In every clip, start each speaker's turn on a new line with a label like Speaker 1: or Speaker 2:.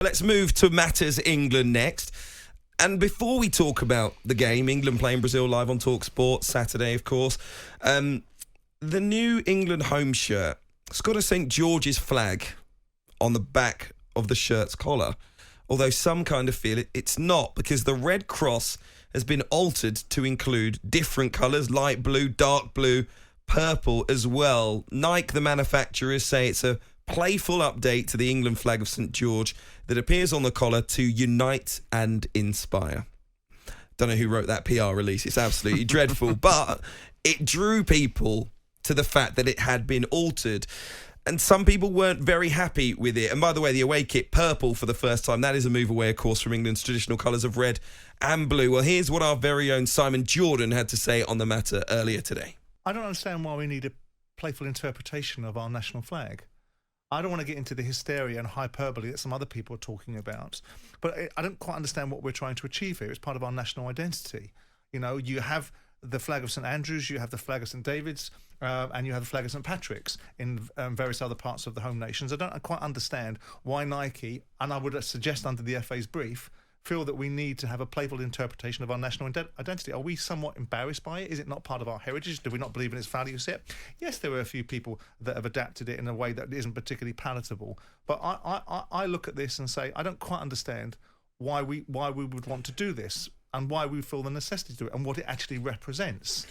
Speaker 1: Let's move to Matters England next. And before we talk about the game, England playing Brazil live on talkSPORT, Saturday, of course, the new England home shirt, it's got a St. George's flag on the back of the shirt's collar, although some kind of feel it's not, because the red cross has been altered to include different colours, light blue, dark blue, purple as well. Nike, the manufacturers, say it's a playful update to the England flag of St. George that appears on the collar to unite and inspire. Don't know who wrote that PR release. It's absolutely dreadful, but it drew people to the fact that it had been altered. And some people weren't very happy with it. And by the way, the away kit, purple for the first time, that is a move away, of course, from England's traditional colours of red and blue. Well, here's what our very own Simon Jordan had to say on the matter earlier today.
Speaker 2: I don't understand why we need a playful interpretation of our national flag. I don't want to get into the hysteria and hyperbole that some other people are talking about, but I don't quite understand what we're trying to achieve here. It's part of our national identity. You know, you have the flag of St Andrews, you have the flag of St David's, and you have the flag of St Patrick's in various other parts of the home nations. I don't quite understand why Nike, and I would suggest under the FA's brief, feel that we need to have a playful interpretation of our national identity. Are we somewhat embarrassed by it? Is it not part of our heritage? Do we not believe in its value set? Yes, there are a few people that have adapted it in a way that isn't particularly palatable. But I look at this and say, I don't quite understand why we would want to do this and why we feel the necessity to do it and what it actually represents.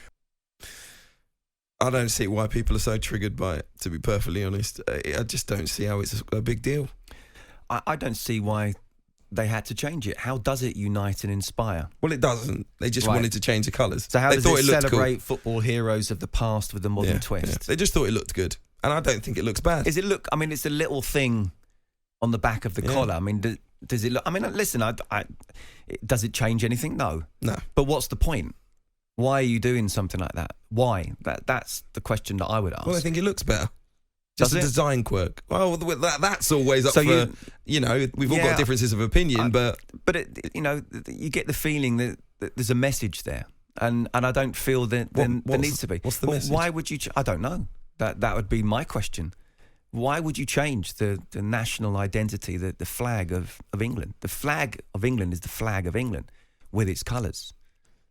Speaker 1: I don't see why people are so triggered by it, to be perfectly honest. I just don't see how it's a big deal.
Speaker 3: I don't see why they had to change it. How does it unite and inspire?
Speaker 1: Well, it doesn't. They just wanted to change the colours.
Speaker 3: So how
Speaker 1: they
Speaker 3: does
Speaker 1: thought
Speaker 3: it
Speaker 1: looked
Speaker 3: celebrate
Speaker 1: cool.
Speaker 3: football heroes of the past with a modern twist?
Speaker 1: Yeah. They just thought it looked good. And I don't think it looks bad.
Speaker 3: Is it look? I mean, it's a little thing on the back of the collar. I mean, does it look? I mean, listen, does it change anything? No. But what's the point? Why are you doing something like that? Why? That's the question that I would ask.
Speaker 1: Well, I think it looks better. Just a design quirk. Well, that's always up for, we've all got differences of opinion, but you get the feeling that there's a message there, and I don't feel that there needs to be. What's the message?
Speaker 3: Why would you? I don't know. That would be my question. Why would you change the national identity, the flag of England? The flag of England is the flag of England with its colours.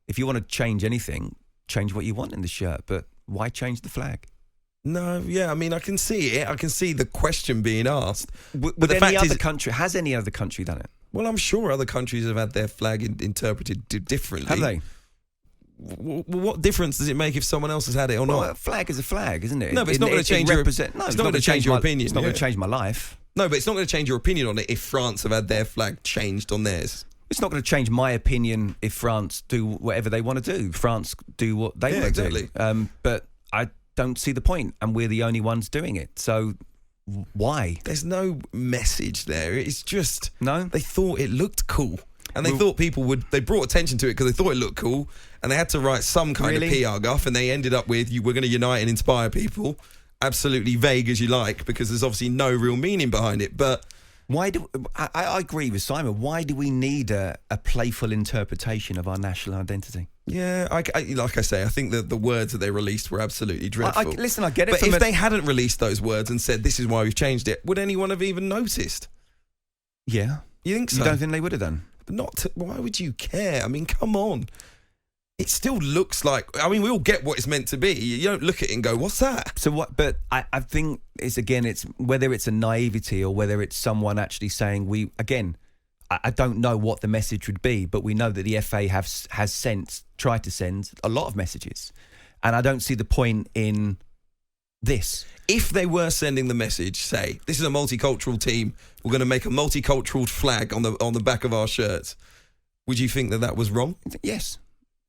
Speaker 3: If you want to change anything, change what you want in the shirt, but why change the flag?
Speaker 1: No, I mean, I can see it. I can see the question being asked.
Speaker 3: But has any other country done it?
Speaker 1: Well, I'm sure other countries have had their flag interpreted differently.
Speaker 3: Have they?
Speaker 1: What difference does it make if someone else has had it or not?
Speaker 3: A flag is a flag, isn't it?
Speaker 1: No, but it's not going to change your opinion.
Speaker 3: It's not going to change my life.
Speaker 1: No, but it's not going to change your opinion on it if France have had their flag changed on theirs.
Speaker 3: It's not going to change my opinion if France do whatever they want to do. France do what they want to do. But I don't see the point, and we're the only ones doing it. So why?
Speaker 1: There's no message there. It's just
Speaker 3: they
Speaker 1: thought it looked cool, and they thought people would. They brought attention to it because they thought it looked cool, and they had to write some kind of PR guff, and they ended up with we're going to unite and inspire people. Absolutely vague as you like, because there's obviously no real meaning behind it, but.
Speaker 3: Why do I agree with Simon? Why do we need a playful interpretation of our national identity?
Speaker 1: Yeah, like I say, I think that the words that they released were absolutely dreadful.
Speaker 3: Listen, I get it.
Speaker 1: But if they hadn't released those words and said, this is why we've changed it, would anyone have even noticed?
Speaker 3: Yeah.
Speaker 1: You think so?
Speaker 3: You don't think they would have done?
Speaker 1: But why would you care? I mean, come on. It still looks like... I mean, we all get what it's meant to be. You don't look at it and go, what's that?
Speaker 3: So what? But I think it's whether it's a naivety or whether it's someone actually saying I don't know what the message would be, but we know that the FA has tried to send a lot of messages. And I don't see the point in this.
Speaker 1: If they were sending the message, say, this is a multicultural team, we're going to make a multicultural flag on the back of our shirts, would you think that was wrong?
Speaker 3: Yes.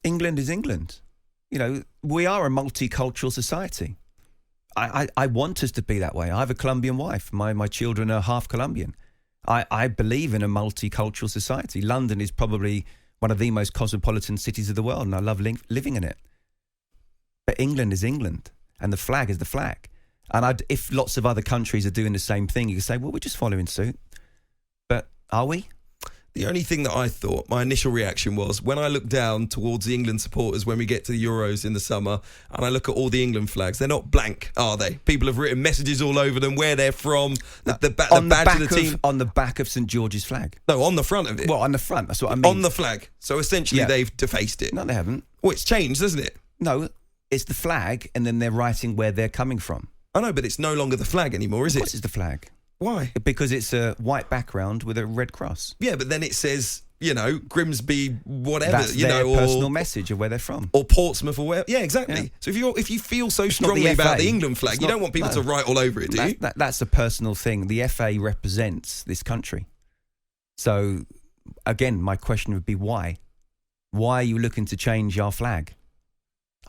Speaker 3: England is England. We are a multicultural society. I want us to be that way. I have a Colombian wife. My children are half Colombian. I believe in a multicultural society. London is probably one of the most cosmopolitan cities of the world, and I love living in it. But England is England, and the flag is the flag. And if lots of other countries are doing the same thing, you can say, well, we're just following suit. But are we?
Speaker 1: The only thing that I thought, my initial reaction was, when I look down towards the England supporters when we get to the Euros in the summer, and I look at all the England flags, they're not blank, are they? People have written messages all over them, where they're from, the badge of the team.
Speaker 3: On the back of St George's flag.
Speaker 1: No, on the front of it.
Speaker 3: Well, on the front, that's what I mean.
Speaker 1: On the flag. So essentially they've defaced it.
Speaker 3: No, they haven't.
Speaker 1: Well, it's changed, isn't it?
Speaker 3: No, it's the flag, and then they're writing where they're coming from.
Speaker 1: I know, but it's no longer the flag anymore, is it?
Speaker 3: Of course it's the flag.
Speaker 1: Why?
Speaker 3: Because it's a white background with a red cross.
Speaker 1: Yeah, but then it says, Grimsby, whatever,
Speaker 3: That's their
Speaker 1: or
Speaker 3: personal message of where they're from.
Speaker 1: Or Portsmouth, or where. Yeah, exactly.
Speaker 3: Yeah.
Speaker 1: So if you feel so
Speaker 3: not
Speaker 1: strongly
Speaker 3: the
Speaker 1: about
Speaker 3: FA.
Speaker 1: the England flag, you don't want people to write all over it, do you?
Speaker 3: That's a personal thing. The FA represents this country. So, again, my question would be why? Why are you looking to change our flag?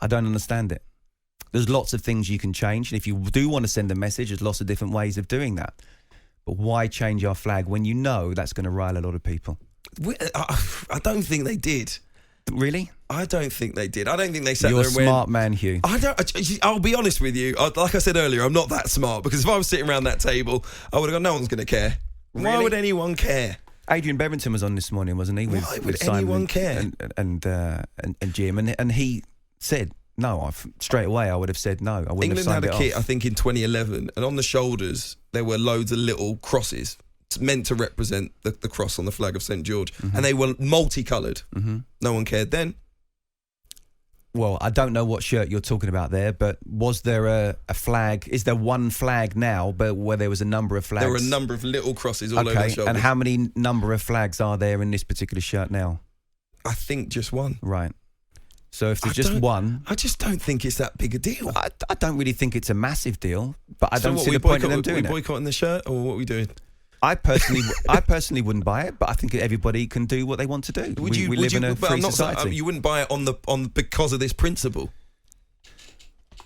Speaker 3: I don't understand it. There's lots of things you can change. And if you do want to send a message, there's lots of different ways of doing that. But why change our flag when you know that's going to rile a lot of people?
Speaker 1: I don't think they did.
Speaker 3: Really?
Speaker 1: I don't think they did. I don't think they sat
Speaker 3: You're
Speaker 1: there and
Speaker 3: a smart man, Hugh.
Speaker 1: I'll be honest with you. Like I said earlier, I'm not that smart, because if I was sitting around that table, I would have gone, no one's going to care. Why
Speaker 3: Really?
Speaker 1: would anyone care?
Speaker 3: Adrian Beverington was on this morning, wasn't he?
Speaker 1: Why would anyone care?
Speaker 3: And Jim, and he said no. Straight away, I would have said no. I wouldn't
Speaker 1: England
Speaker 3: have signed
Speaker 1: had a
Speaker 3: it
Speaker 1: kit,
Speaker 3: off.
Speaker 1: I think, in 2011, and on the shoulders there were loads of little crosses. It's meant to represent the cross on the flag of St George, and they were multicoloured. No one cared then.
Speaker 3: Well, I don't know what shirt you're talking about there, but was there a flag? Is there one flag now, but where there was a number of flags?
Speaker 1: There were a number of little crosses all over the shoulders.
Speaker 3: And how many number of flags are there in this particular shirt now?
Speaker 1: I think just one.
Speaker 3: Right. So if there's just one...
Speaker 1: I just don't think it's that big a deal.
Speaker 3: I don't really think it's a massive deal, but I don't
Speaker 1: what,
Speaker 3: see the point in them doing
Speaker 1: it. Are we boycotting the shirt, or what are we doing?
Speaker 3: I personally wouldn't buy it, but I think everybody can do what they want to do. We live in a free society.
Speaker 1: You wouldn't buy it because of this principle.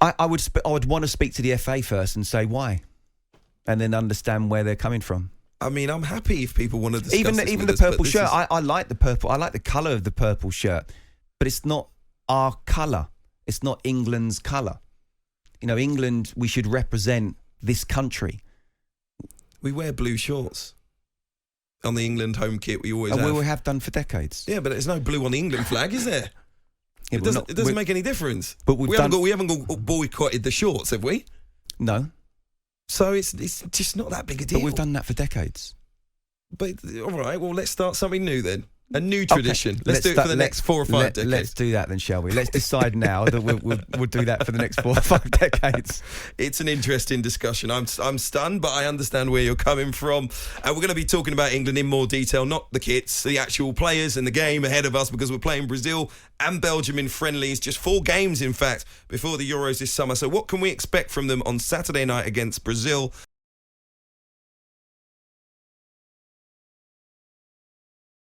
Speaker 3: I would want to speak to the FA first and say why, and then understand where they're coming from.
Speaker 1: I mean, I'm happy if people want to discuss
Speaker 3: even
Speaker 1: this
Speaker 3: the purple shirt. I like the purple. I like the colour of the purple shirt, but it's not our colour. It's not England's colour. England. We should represent this country.
Speaker 1: We wear blue shorts on the England home kit. We always have.
Speaker 3: We have done for decades.
Speaker 1: Yeah, but there's no blue on the England flag, is there?
Speaker 3: Yeah,
Speaker 1: it doesn't make any difference.
Speaker 3: But
Speaker 1: we haven't boycotted the shorts, have we?
Speaker 3: No.
Speaker 1: So it's just not that big a deal.
Speaker 3: But we've done that for decades.
Speaker 1: But all right, well, let's start something new then. A new tradition.
Speaker 3: Okay.
Speaker 1: Let's do it for the next 4 or 5 decades.
Speaker 3: Let's do that then, shall we? Let's decide now that we'll do that for the next 4 or 5 decades.
Speaker 1: It's an interesting discussion. I'm stunned, but I understand where you're coming from. And we're going to be talking about England in more detail, not the kits, the actual players and the game ahead of us, because we're playing Brazil and Belgium in friendlies. Just 4 games, in fact, before the Euros this summer. So what can we expect from them on Saturday night against Brazil?